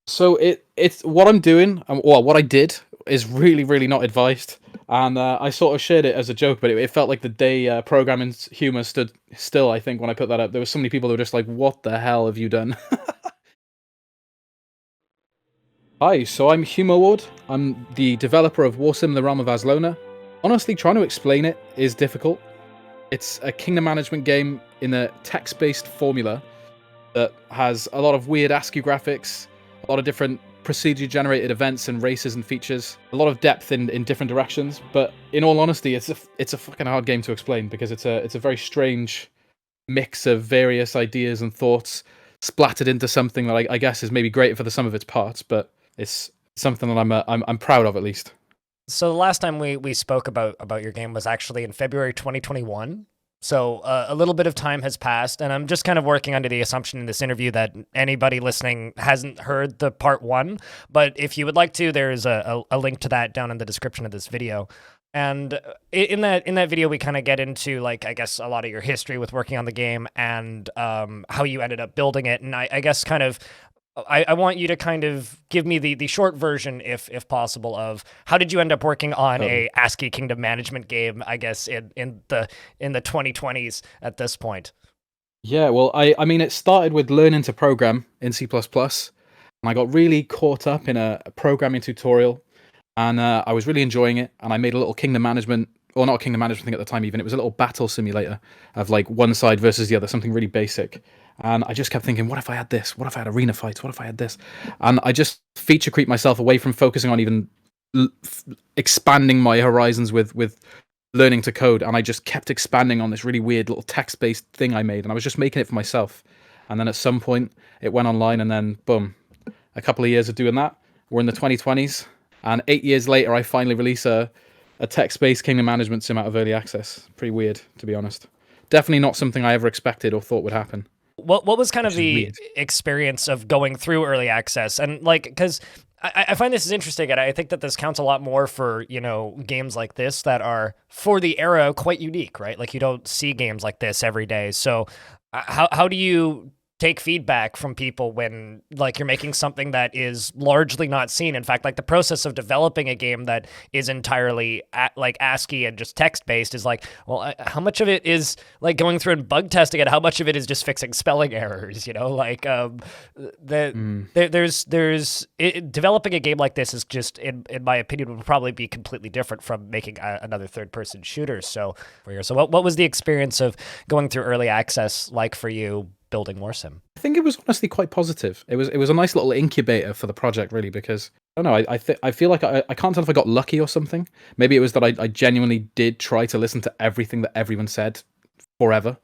So it's what I'm doing, well, what I did is really not advised, and I sort of shared it as a joke, but it felt like the day programming humor stood still. I think when I put that up, there were so many people that were just like, "What the hell have you done?" Hi, so I'm Humor Ward. I'm the developer of Warsim: The Realm of Azlona. Honestly, trying to explain it is difficult. It's a kingdom management game in a text-based formula that has a lot of weird ASCII graphics, a lot of different procedure-generated events and races and features, a lot of depth in different directions. But in all honesty, it's a fucking hard game to explain because it's a very strange mix of various ideas and thoughts splattered into something that I guess is maybe great for the sum of its parts, but it's something that I'm proud of at least. So the last time we spoke about your game was actually in February 2021. So a little bit of time has passed, and I'm just kind of working under the assumption in this interview that anybody listening hasn't heard the part one. But if you would like to, there's a link to that down in the description of this video. And in that video, we kind of get into, like, I guess a lot of your history with working on the game and how you ended up building it. And I guess kind of I want you to kind of give me the short version, if possible, of how did you end up working on a ASCII kingdom management game, I guess, in the 2020s at this point. Yeah, well, I mean, it started with learning to program in C++, and I got really caught up in a programming tutorial, and I was really enjoying it, and I made a little kingdom management, or not a kingdom management thing at the time even, it was a little battle simulator of like one side versus the other, something really basic. And I just kept thinking, what if I had this? What if I had arena fights? What if I had this? And I just feature creep myself away from focusing on even expanding my horizons with learning to code, and I just kept expanding on this really weird little text-based thing I made, and I was just making it for myself. And then at some point, it went online, and then boom, a couple of years of doing that. We're in the 2020s, and 8 years later, I finally release a text-based kingdom management sim out of early access. Pretty weird, to be honest. Definitely not something I ever expected or thought would happen. What was kind of Which is the weird. experience of going through early access? And like, because I find this is interesting, and I think that this counts a lot more for, games like this that are, for the era, quite unique, right? Like, you don't see games like this every day. So how do you take feedback from people when, like, you're making something that is largely not seen? In fact, like, the process of developing a game that is entirely like ASCII and just text based is like, well, how much of it is like going through and bug testing it? How much of it is just fixing spelling errors? Like, developing a game like this is just, in my opinion, would probably be completely different from making another third person shooter. So what was the experience of going through early access like for you building Warsim? I think it was honestly quite positive. It was a nice little incubator for the project, really, because I don't know. I feel like I can't tell if I got lucky or something. Maybe it was that I genuinely did try to listen to everything that everyone said forever.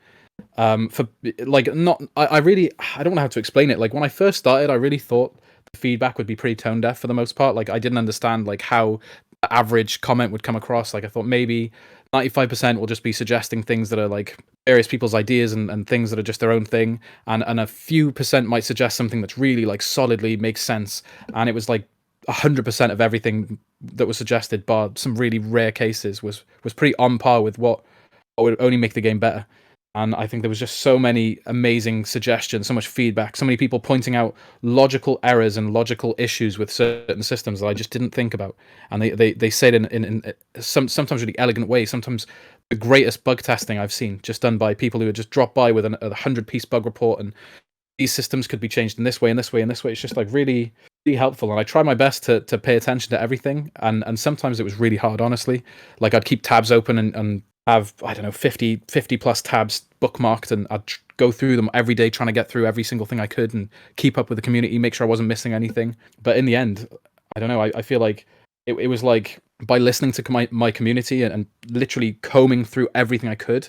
For like not I really I don't know how to explain it. Like when I first started, I really thought the feedback would be pretty tone deaf for the most part. Like I didn't understand like how the average comment would come across. Like I thought maybe 95% will just be suggesting things that are like various people's ideas and things that are just their own thing, and a few percent might suggest something that's really like solidly makes sense. And it was like 100% of everything that was suggested, bar some really rare cases, was pretty on par with what would only make the game better. And I think there was just so many amazing suggestions, so much feedback, so many people pointing out logical errors and logical issues with certain systems that I just didn't think about. And they say it in sometimes really elegant ways, sometimes the greatest bug testing I've seen, just done by people who had just dropped by with a 100-piece bug report, and these systems could be changed in this way, and this way, and this way. It's just like really helpful. And I try my best to pay attention to everything. And sometimes it was really hard, honestly. Like I'd keep tabs open and have, I don't know, 50 plus tabs bookmarked, and I'd go through them every day trying to get through every single thing I could and keep up with the community, make sure I wasn't missing anything. But in the end, I don't know, I feel like it was like by listening to my community and literally combing through everything I could,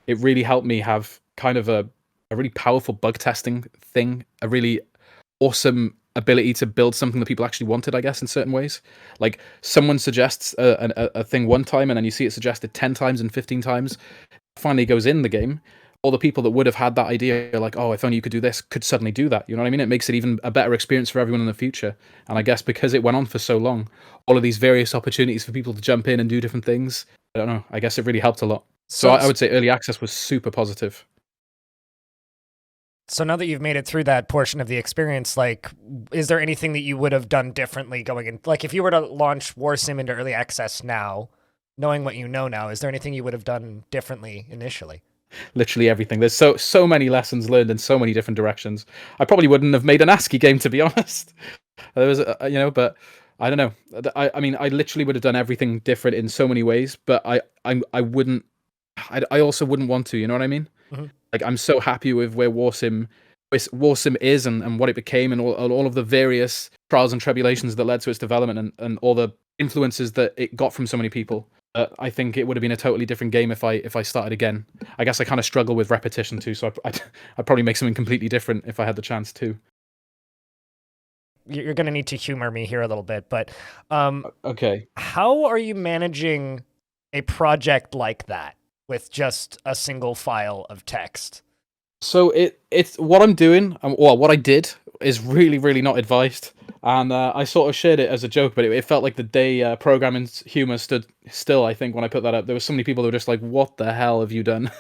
it really helped me have kind of a really powerful bug testing thing, a really awesome ability to build something that people actually wanted, I guess, in certain ways. Like someone suggests a thing one time, and then you see it suggested 10 times and 15 times. It finally goes in the game. All the people that would have had that idea, like, oh, if only you could do this, could suddenly do that. You know what I mean? It makes it even a better experience for everyone in the future. And I guess because it went on for so long, all of these various opportunities for people to jump in and do different things, I don't know, I guess it really helped a lot. So So I would say early access was super positive. So now that you've made it through that portion of the experience, like, is there anything that you would have done differently going in? Like, if you were to launch Warsim into early access now, knowing what you know now, is there anything you would have done differently initially? Literally everything. There's so many lessons learned in so many different directions. I probably wouldn't have made an ASCII game, to be honest. There was, but I don't know. I mean, I literally would have done everything different in so many ways, but I wouldn't. I also wouldn't want to. You know what I mean? Mm-hmm. Like, I'm so happy with where Warsim is and what it became, and all of the various trials and tribulations that led to its development, and all the influences that it got from so many people. I think it would have been a totally different game if I started again. I guess I kind of struggle with repetition too, so I'd probably make something completely different if I had the chance to. You're going to need to humor me here a little bit, but Okay. how are you managing a project like that with just a single file of text? So it's what I'm doing, or what I did, is really really not advised, and I sort of shared it as a joke, but it felt like the day programming humor stood still. I think when I put that up, there was so many people who were just like, "What the hell have you done?"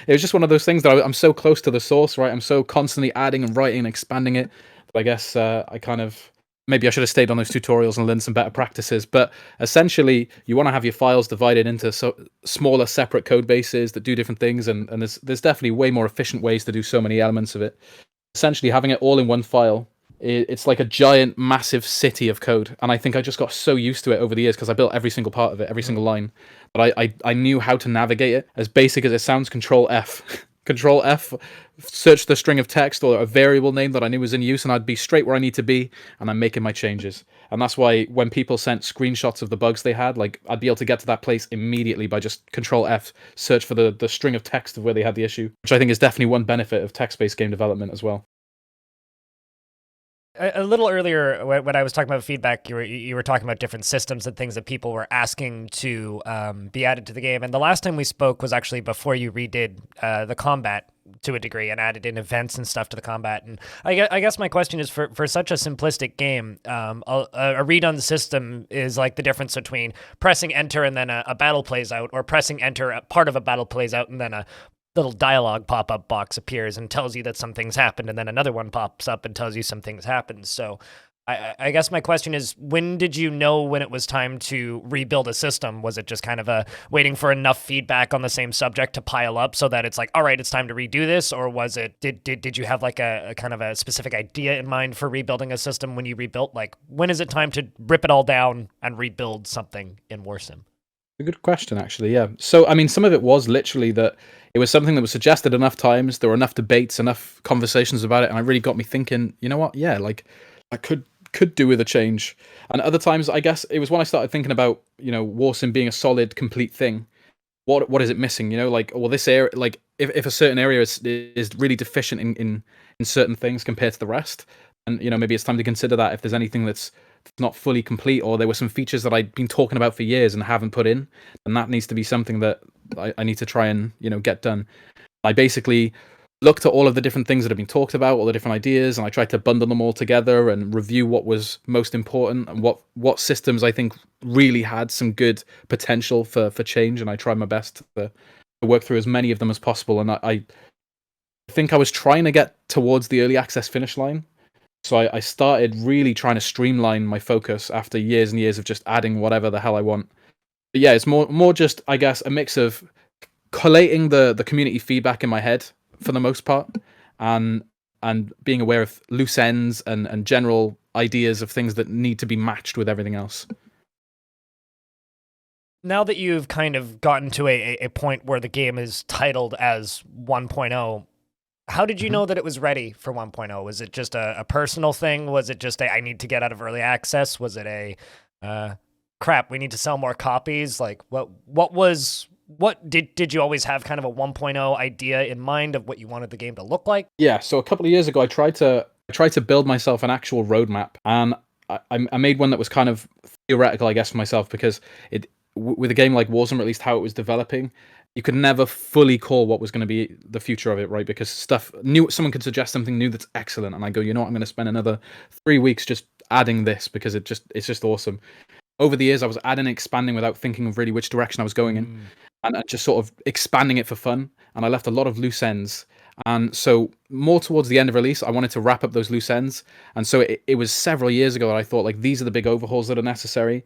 It was just one of those things that I'm so close to the source, right? I'm so constantly adding and writing and expanding it. But I guess I kind of maybe I should have stayed on those tutorials and learned some better practices. But essentially, you want to have your files divided into smaller, separate code bases that do different things, and there's definitely way more efficient ways to do so many elements of it. Essentially, having it all in one file, it's like a giant, massive city of code. And I think I just got so used to it over the years because I built every single part of it, every single line. But I knew how to navigate it. As basic as it sounds, Control F. Control F, search the string of text or a variable name that I knew was in use, and I'd be straight where I need to be, and I'm making my changes. And that's why when people sent screenshots of the bugs they had, like, I'd be able to get to that place immediately by just Control F, search for the string of text of where they had the issue, which I think is definitely one benefit of text-based game development as well. A little earlier, when I was talking about feedback, you were talking about different systems and things that people were asking to be added to the game. And the last time we spoke was actually before you redid the combat to a degree and added in events and stuff to the combat. And I guess my question is, for such a simplistic game, a read on the system is like the difference between pressing enter and then a battle plays out, or pressing enter, part of a battle plays out, and then a little dialogue pop-up box appears and tells you that something's happened, and then another one pops up and tells you something's happened. So I guess my question is, when did you know when it was time to rebuild a system? Was it just kind of a waiting for enough feedback on the same subject to pile up so that it's like, all right, it's time to redo this? Or was it, did you have like a kind of a specific idea in mind for rebuilding a system when you rebuilt? Like, when is it time to rip it all down and rebuild something in Warsim? A good question, actually. Yeah. So, I mean, some of it was literally that it was something that was suggested enough times. There were enough debates, enough conversations about it, and it really got me thinking. You know what? Yeah, like I could do with a change. And other times, I guess it was when I started thinking about Warsim being a solid, complete thing. What is it missing? Like, well, this area, like if a certain area is really deficient in certain things compared to the rest, and maybe it's time to consider that if there's anything that's not fully complete, or there were some features that I'd been talking about for years and haven't put in, then that needs to be something that I need to try and get done. I basically looked at all of the different things that have been talked about, all the different ideas, and I tried to bundle them all together and review what was most important and what systems I think really had some good potential for change. And I tried my best to work through as many of them as possible. And I think I was trying to get towards the early access finish line. So I started really trying to streamline my focus after years and years of just adding whatever the hell I want. But yeah, it's more just, I guess, a mix of collating the community feedback in my head for the most part, and being aware of loose ends and general ideas of things that need to be matched with everything else. Now that you've kind of gotten to a point where the game is titled as 1.0, how did you know that it was ready for 1.0? Was it just a personal thing? Was it just I need to get out of early access? Was it crap, we need to sell more copies? Like, what did you always have kind of a 1.0 idea in mind of what you wanted the game to look like? Yeah, so a couple of years ago, I tried to build myself an actual roadmap, and I made one that was kind of theoretical, I guess, for myself, because with a game like Warsim, or at least how it was developing, you could never fully call what was going to be the future of it, right? Because someone could suggest something new that's excellent, and I go, you know what, I'm going to spend another 3 weeks just adding this because it's just awesome. Over the years, I was adding and expanding without thinking of really which direction I was going in, and just sort of expanding it for fun. And I left a lot of loose ends. And so more towards the end of release, I wanted to wrap up those loose ends. And so it was several years ago that I thought, like, these are the big overhauls that are necessary.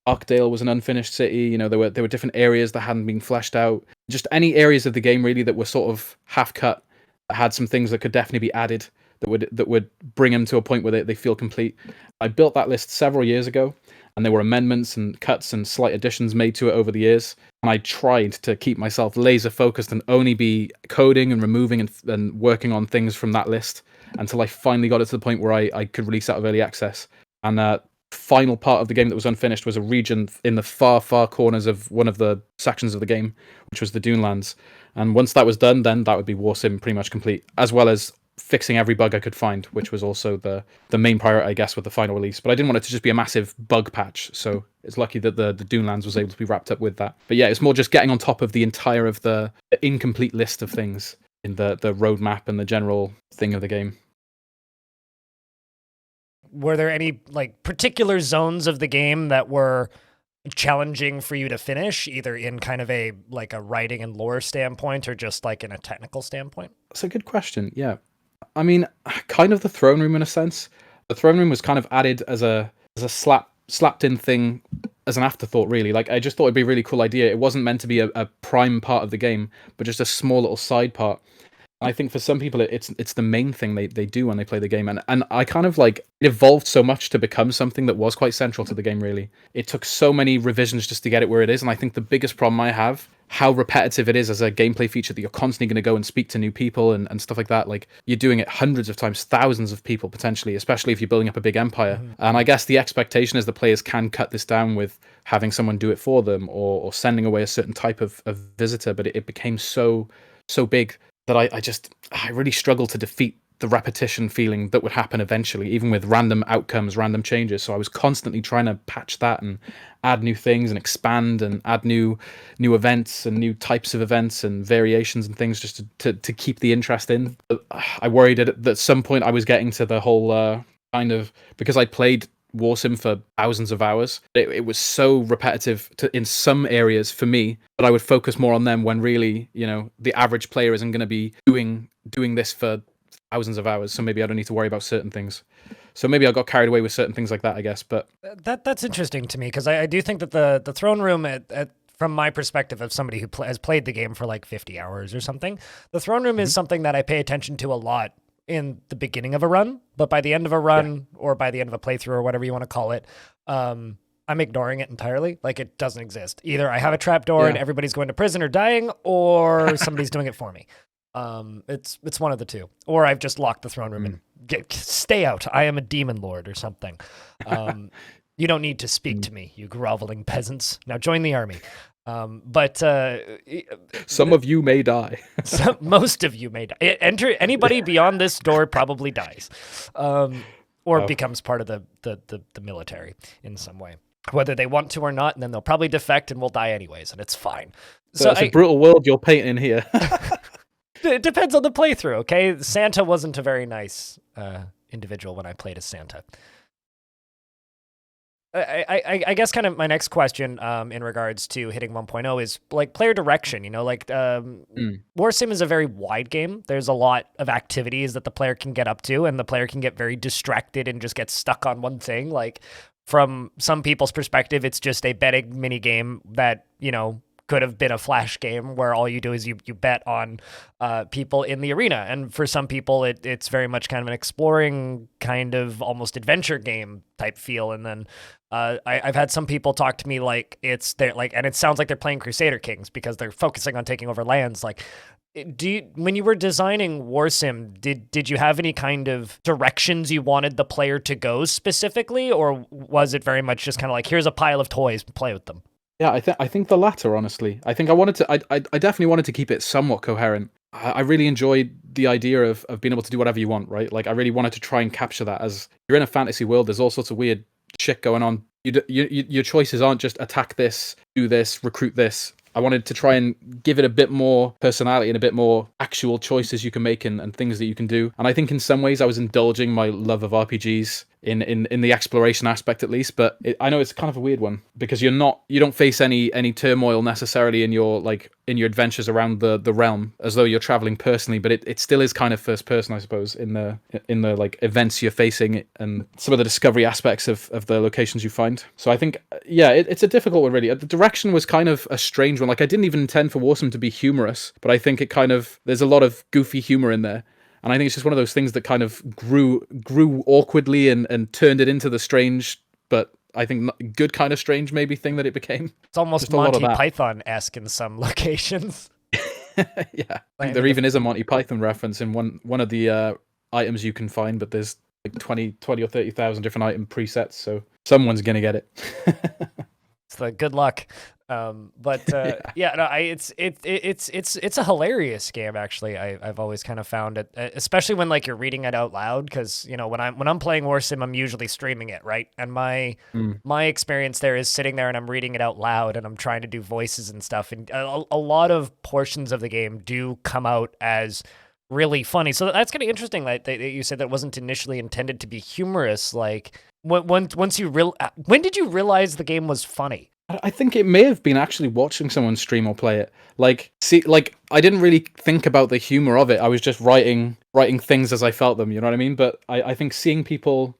Arkdale was an unfinished city. There were different areas that hadn't been fleshed out. Just any areas of the game really that were sort of half cut, that had some things that could definitely be added, that would bring them to a point where they feel complete. I built that list several years ago, and there were amendments and cuts and slight additions made to it over the years. And I tried to keep myself laser focused and only be coding and removing and working on things from that list until I finally got it to the point where I could release out of early access. And final part of the game that was unfinished was a region in the far corners of one of the sections of the game, which was the Dunelands. And once that was done, then that would be Warsim pretty much complete, as well as fixing every bug I could find, which was also the main priority, I guess, with the final release. But I didn't want it to just be a massive bug patch, so it's lucky that the Dunelands was able to be wrapped up with that. But yeah, it's more just getting on top of the entire of the incomplete list of things in the roadmap and the general thing of the game. Were there any like particular zones of the game that were challenging for you to finish, either in kind of a writing and lore standpoint or just like in a technical standpoint? That's a good question. Yeah. I mean, kind of the throne room in a sense. The throne room was kind of added as a slapped in thing as an afterthought, really. Like, I just thought it'd be a really cool idea. It wasn't meant to be a prime part of the game, but just a small little side part. I think for some people, it's the main thing they do when they play the game. And I kind of like, it evolved so much to become something that was quite central to the game, really. It took so many revisions just to get it where it is. And I think the biggest problem I have, how repetitive it is as a gameplay feature, that you're constantly going to go and speak to new people and stuff like that. Like, you're doing it hundreds of times, thousands of people potentially, especially if you're building up a big empire. Mm-hmm. And I guess the expectation is the players can cut this down with having someone do it for them or sending away a certain type of visitor. But it became so big that I really struggled to defeat the repetition feeling that would happen eventually, even with random outcomes, random changes. So I was constantly trying to patch that and add new things and expand and add new events and new types of events and variations and things just to keep the interest in. I worried that at some point I was getting to the whole kind of, because I played Warsim for thousands of hours. It was so repetitive in some areas for me, but I would focus more on them when really, the average player isn't going to be doing this for thousands of hours. So maybe I don't need to worry about certain things. So maybe I got carried away with certain things like that, I guess. But that's interesting to me, because I do think that the throne room from my perspective of somebody who has played the game for like 50 hours or something, the throne room is something that I pay attention to a lot in the beginning of a run, but by the end of a run or by the end of a playthrough or whatever you want to call it, I'm ignoring it entirely. Like, it doesn't exist. Either I have a trapdoor and everybody's going to prison or dying, or somebody's doing it for me. It's one of the two. Or I've just locked the throne room and stay out. I am a demon lord or something. You don't need to speak to me, you groveling peasants. Now join the army. But some of you may die. Most of you may die. Anybody beyond this door probably dies, or becomes part of the military in some way, whether they want to or not. And then they'll probably defect and will die anyways, and it's fine. So it's a brutal world you're painting here. It depends on the playthrough. Okay, Santa wasn't a very nice individual when I played as Santa. I guess kind of my next question in regards to hitting 1.0 is like player direction. Warsim is a very wide game. There's a lot of activities that the player can get up to, and the player can get very distracted and just get stuck on one thing. Like, from some people's perspective, it's just a betting mini game that, could have been a flash game where all you do is you bet on people in the arena. And for some people, it's very much kind of an exploring, kind of almost adventure game type feel. And then I've had some people talk to me like and it sounds like they're playing Crusader Kings because they're focusing on taking over lands. Like, when you were designing Warsim, did you have any kind of directions you wanted the player to go specifically, or was it very much just kind of like, here's a pile of toys, play with them? Yeah, I think the latter, honestly. I think I definitely wanted to keep it somewhat coherent. I really enjoyed the idea of being able to do whatever you want, right? Like, I really wanted to try and capture that. As you're in a fantasy world, there's all sorts of weird shit going on. Your choices aren't just attack this, do this, recruit this. I wanted to try and give it a bit more personality and a bit more actual choices you can make and things that you can do. And I think in some ways I was indulging my love of RPGs in the exploration aspect at least. But I know it's kind of a weird one because you don't face any turmoil necessarily in your adventures around the realm as though you're traveling personally, but it still is kind of first person, I suppose, in the like events you're facing and some of the discovery aspects of the locations you find. So I think, yeah, it's a difficult one, really. The direction was kind of a strange one. Like, I didn't even intend for Warsim to be humorous, but I think it kind of, there's a lot of goofy humor in there. And I think it's just one of those things that kind of grew awkwardly and turned it into the strange, but I think good kind of strange maybe thing that it became. It's almost Just a lot of Monty that. Python-esque in some locations. Yeah, I think there even is a Monty Python reference in one of the items you can find, but there's like 20 or 30,000 different item presets, so someone's gonna get it. It's the good luck. Yeah, no, it's a hilarious game actually. I've always kind of found it, especially when like you're reading it out loud, because you know when I'm playing Warsim, I'm usually streaming it, right? And my experience there is sitting there and I'm reading it out loud and I'm trying to do voices and stuff, and a lot of portions of the game do come out as really funny. So that's kind of interesting that you said that wasn't initially intended to be humorous. Like when did you realize the game was funny? I think it may have been actually watching someone stream or play it. Like, I didn't really think about the humor of it. I was just writing things as I felt them. You know what I mean? But I think seeing people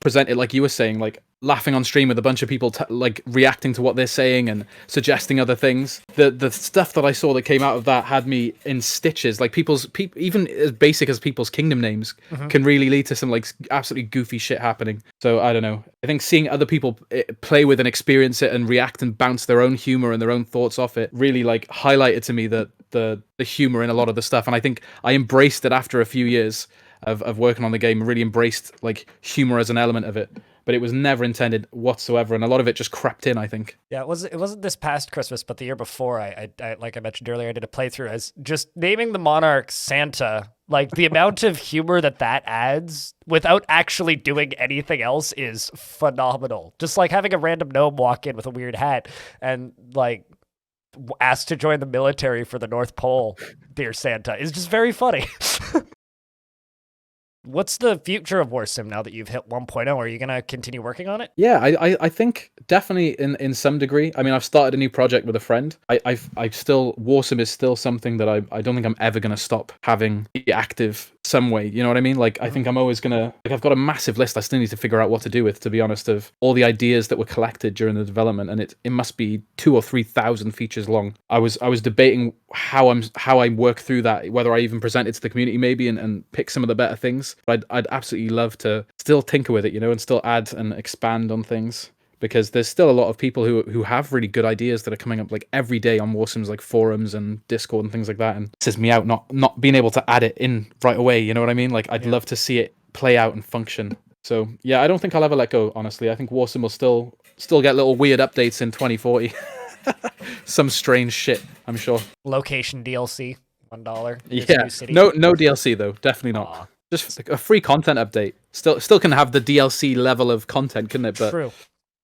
present it, like you were saying, like laughing on stream with a bunch of people like reacting to what they're saying and suggesting other things. The stuff that I saw that came out of that had me in stitches. Like even as basic as people's kingdom names can really lead to some like absolutely goofy shit happening. So I don't know. I think seeing other people play with and experience it and react and bounce their own humor and their own thoughts off it really like highlighted to me the humor in a lot of the stuff. And I think I embraced it after a few years of working on the game. Really embraced like humor as an element of it. But it was never intended whatsoever, and a lot of it just crept in, I think. Yeah, it wasn't this past Christmas, but the year before, I like I mentioned earlier, I did a playthrough as just naming the monarch Santa. Like, the amount of humor that adds without actually doing anything else is phenomenal. Just like having a random gnome walk in with a weird hat and, like, asked to join the military for the North Pole, dear Santa, is just very funny. What's the future of Warsim now that you've hit 1.0? Are you going to continue working on it? Yeah, I think definitely in some degree. I mean, I've started a new project with a friend. Warsim is still something that I don't think I'm ever going to stop having be active some way. You know what I mean? Like, I think I'm always going to, like, I've got a massive list I still need to figure out what to do with, to be honest, of all the ideas that were collected during the development. And it must be 2,000 or 3,000 features long. I was debating how I work through that, whether I even present it to the community maybe and pick some of the better things. But I'd absolutely love to still tinker with it, you know, and still add and expand on things, because there's still a lot of people who have really good ideas that are coming up like every day on Warsim's like forums and Discord and things like that, and it says me out not being able to add it in right away, you know what I mean? Like, I'd love to see it play out and function. So yeah, I don't think I'll ever let go, honestly. I think Warsim will still get little weird updates in 2040. Some strange shit, I'm sure. Location DLC, $1. Yeah, no DLC though, definitely not. Aww. Just like a free content update. Still can have the DLC level of content, couldn't it? But true.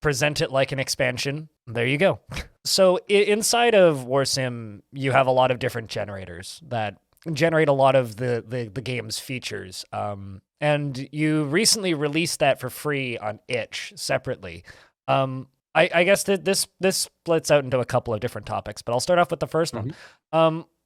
Present it like an expansion. There you go. So inside of Warsim, you have a lot of different generators that generate a lot of the game's features. And you recently released that for free on itch separately. I guess that this splits out into a couple of different topics, but I'll start off with the first one.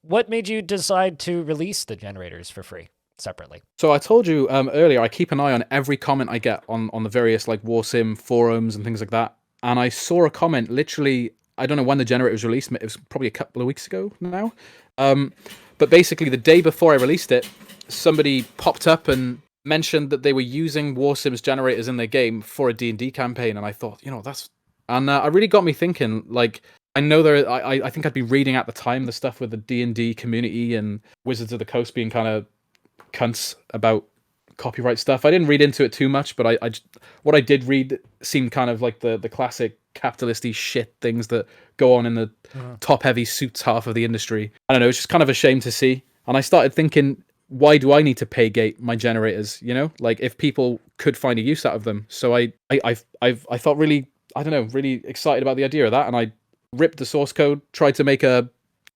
What made you decide to release the generators for free separately? So I told you earlier, I keep an eye on every comment I get on the various like Warsim forums and things like that. And I saw a comment literally, I don't know when the generator was released, it was probably a couple of weeks ago now. But basically the day before I released it, somebody popped up and mentioned that they were using Warsim's generators in their game for a D&D campaign. And I thought, you know, that's... And it really got me thinking, like, I know I think I'd been reading at the time the stuff with the D&D community and Wizards of the Coast being kind of cunts about copyright stuff. I didn't read into it too much, but what I did read seemed kind of like the classic capitalist-y shit things that go on in the top-heavy suits half of the industry. I don't know, it's just kind of a shame to see. And I started thinking, why do I need to pay gate my generators, you know? Like, if people could find a use out of them. So I thought really, I don't know, really excited about the idea of that, and I ripped the source code, tried to make a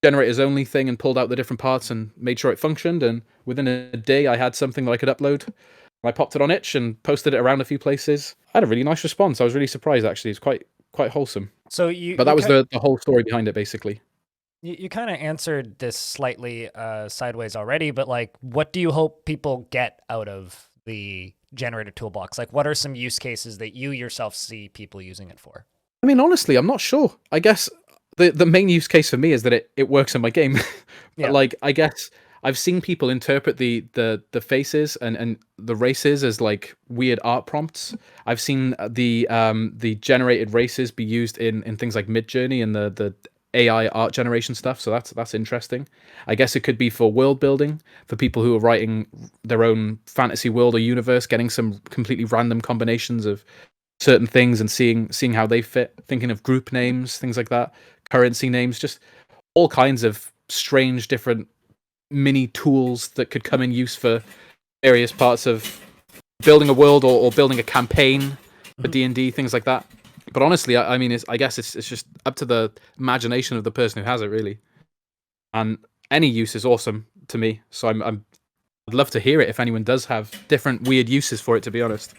generators only thing and pulled out the different parts and made sure it functioned, and within a day I had something that I could upload. I popped it on itch and posted it around a few places. I had a really nice response. I was really surprised, actually. It's quite wholesome. So But that was the whole story behind it, basically. You kind of answered this slightly sideways already, but like, what do you hope people get out of the generator toolbox? Like, what are some use cases that you yourself see people using it for? I mean, honestly, I'm not sure. I guess the main use case for me is that it works in my game. But Yeah. like, I guess I've seen people interpret the faces and the races as like weird art prompts. I've seen the generated races be used in things like Midjourney and the AI art generation stuff. So that's interesting. I guess it could be for world building, for people who are writing their own fantasy world or universe, getting some completely random combinations of certain things and seeing how they fit, thinking of group names, things like that, currency names, just all kinds of strange different mini tools that could come in use for various parts of building a world or building a campaign for D&D, things like that. But honestly, I mean, I guess it's just up to the imagination of the person who has it, really. And any use is awesome to me, so I'd love to hear it if anyone does have different weird uses for it, to be honest.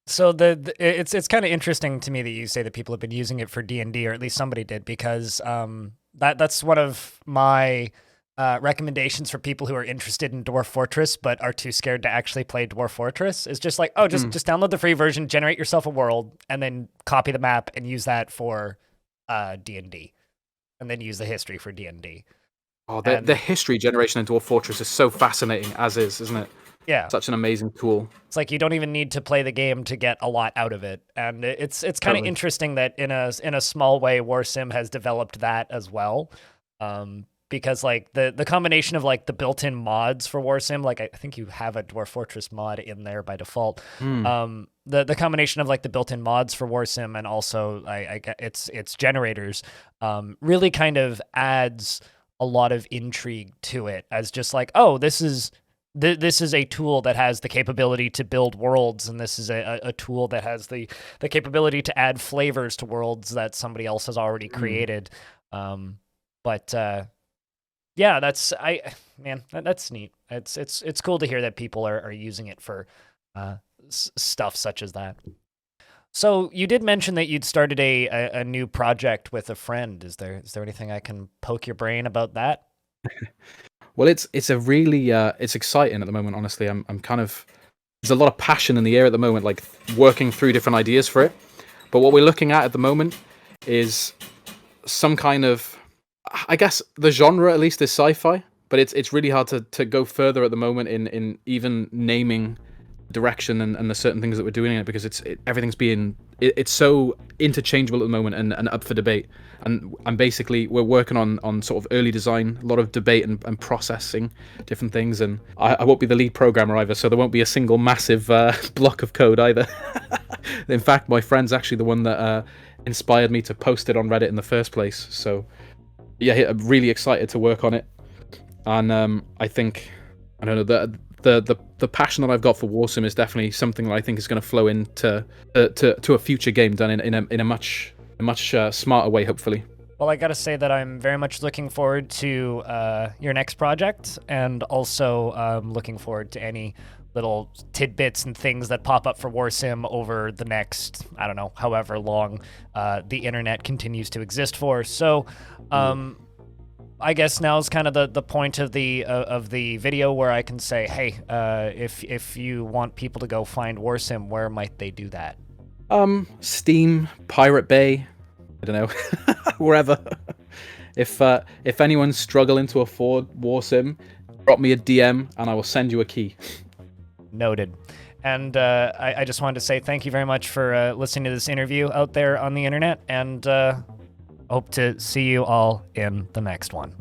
So it's kind of interesting to me that you say that people have been using it for D&D, or at least somebody did, because that's one of my recommendations for people who are interested in Dwarf Fortress but are too scared to actually play Dwarf Fortress. Is just like, just download the free version, generate yourself a world, and then copy the map and use that for D&D, and then use the history for D&D. Oh, the history generation in Dwarf Fortress is so fascinating, as is, isn't it? Yeah, such an amazing tool. It's like you don't even need to play the game to get a lot out of it, and it's kind of interesting that in a small way, Warsim has developed that as well, because like the combination of like the built-in mods for Warsim, like I think you have a Dwarf Fortress mod in there by default. The combination of like the built-in mods for Warsim and also its generators really kind of adds a lot of intrigue to it, as just like, oh, this is a tool that has the capability to build worlds, and this is a tool that has the capability to add flavors to worlds that somebody else has already created. Yeah, that's neat. It's cool to hear that people are using it for stuff such as that. So you did mention that you'd started a new project with a friend. Is there anything I can poke your brain about that? Well, it's a really it's exciting at the moment. Honestly, I'm kind of, there's a lot of passion in the air at the moment, like working through different ideas for it. But what we're looking at the moment is some kind of, I guess the genre at least is sci-fi, but it's really hard to go further at the moment in even naming direction and the certain things that we're doing in it, because everything's it's so interchangeable at the moment and up for debate. And basically we're working on sort of early design, a lot of debate and processing different things. And I won't be the lead programmer either, so there won't be a single massive block of code either. In fact, my friend's actually the one that inspired me to post it on Reddit in the first place. So yeah, I'm really excited to work on it. And I think, I don't know, the passion that I've got for Warsim is definitely something that I think is going to flow into to a future game done in a much smarter way, hopefully. Well, I gotta say that I'm very much looking forward to your next project, and also looking forward to any little tidbits and things that pop up for Warsim over the next, I don't know, however long the internet continues to exist for. So I guess now is kind of the point of the video where I can say, hey, if you want people to go find Warsim, where might they do that? Steam, Pirate Bay, I don't know, wherever. If anyone's struggling to afford Warsim, drop me a DM and I will send you a key. Noted. And I just wanted to say thank you very much for listening to this interview out there on the internet, and hope to see you all in the next one.